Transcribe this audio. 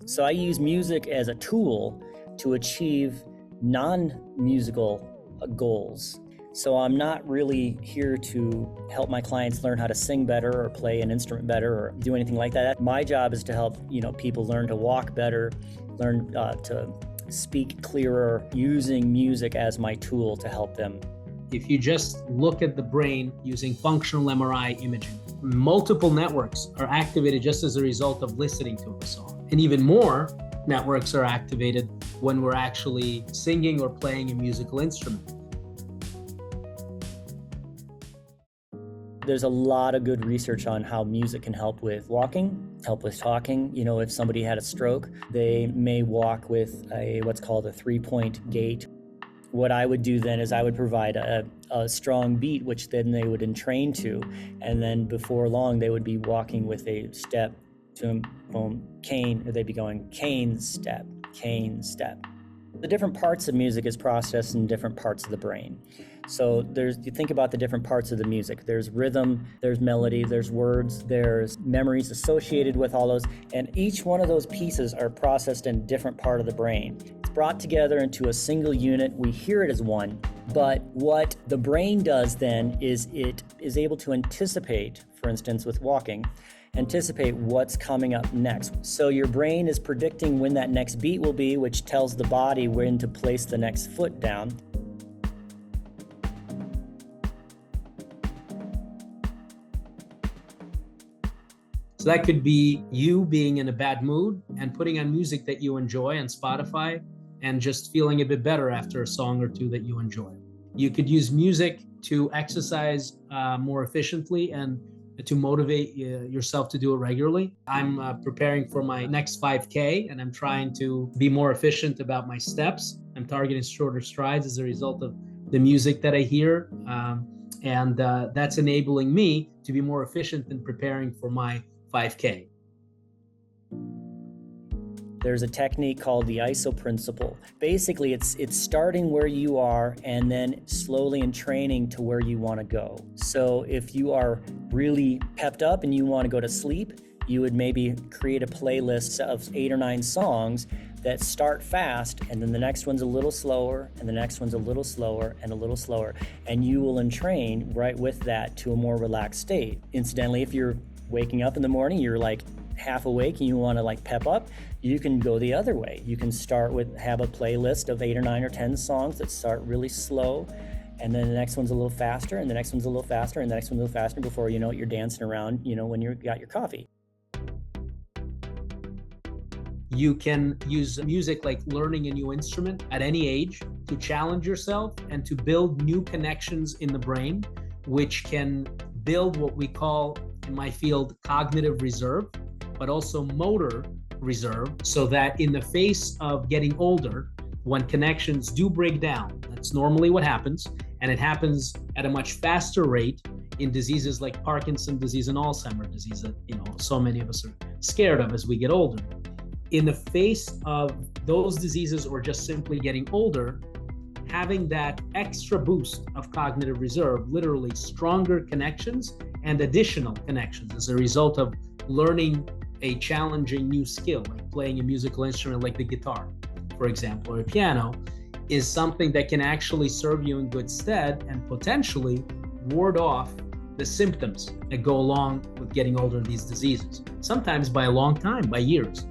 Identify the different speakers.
Speaker 1: So I use music as a tool to achieve non-musical goals. So I'm not really here to help my clients learn how to sing better or play an instrument better or do anything like that. My job is to help, people learn to walk better, learn to speak clearer, using music as my tool to help them.
Speaker 2: If you just look at the brain using functional MRI imaging, multiple networks are activated just as a result of listening to a song. And even more networks are activated when we're actually singing or playing a musical instrument.
Speaker 1: There's a lot of good research on how music can help with walking, help with talking. If somebody had a stroke, they may walk with what's called a 3-point gait. What I would do then is I would provide a strong beat, which then they would entrain to, and then before long they would be walking with a step, boom, boom, cane, or they'd be going cane, step, cane, step. The different parts of music is processed in different parts of the brain. So you think about the different parts of the music. There's rhythm, there's melody, there's words, there's memories associated with all those, and each one of those pieces are processed in a different part of the brain. It's brought together into a single unit. We hear it as one, but what the brain does then is it is able to anticipate, for instance, with walking, anticipate what's coming up next. So your brain is predicting when that next beat will be, which tells the body when to place the next foot down.
Speaker 2: So that could be you being in a bad mood and putting on music that you enjoy on Spotify and just feeling a bit better after a song or two that you enjoy. You could use music to exercise more efficiently and to motivate yourself to do it regularly. I'm preparing for my next 5K and I'm trying to be more efficient about my steps. I'm targeting shorter strides as a result of the music that I hear. And that's enabling me to be more efficient in preparing for my 5K.
Speaker 1: There's a technique called the ISO principle. Basically, it's starting where you are and then slowly entraining to where you want to go. So if you are really pepped up and you want to go to sleep, you would maybe create a playlist of 8 or 9 songs that start fast, and then the next one's a little slower, and the next one's a little slower, and a little slower. And you will entrain right with that to a more relaxed state. Incidentally, if you're waking up in the morning, you're like half awake and you want to like pep up, you can go the other way. You can have a playlist of 8 or 9 or 10 songs that start really slow, and then the next one's a little faster, and the next one's a little faster, and the next one's a little faster. Before you know it, you're dancing around, when you got your coffee.
Speaker 2: You can use music like learning a new instrument at any age to challenge yourself and to build new connections in the brain, which can build what we call, in my field, cognitive reserve, but also motor reserve, so that in the face of getting older, when connections do break down, that's normally what happens, and it happens at a much faster rate in diseases like Parkinson's disease and Alzheimer's disease that so many of us are scared of as we get older. In the face of those diseases or just simply getting older, having that extra boost of cognitive reserve, literally stronger connections and additional connections as a result of learning a challenging new skill, like playing a musical instrument like the guitar, for example, or a piano, is something that can actually serve you in good stead and potentially ward off the symptoms that go along with getting older in these diseases, sometimes by a long time, by years.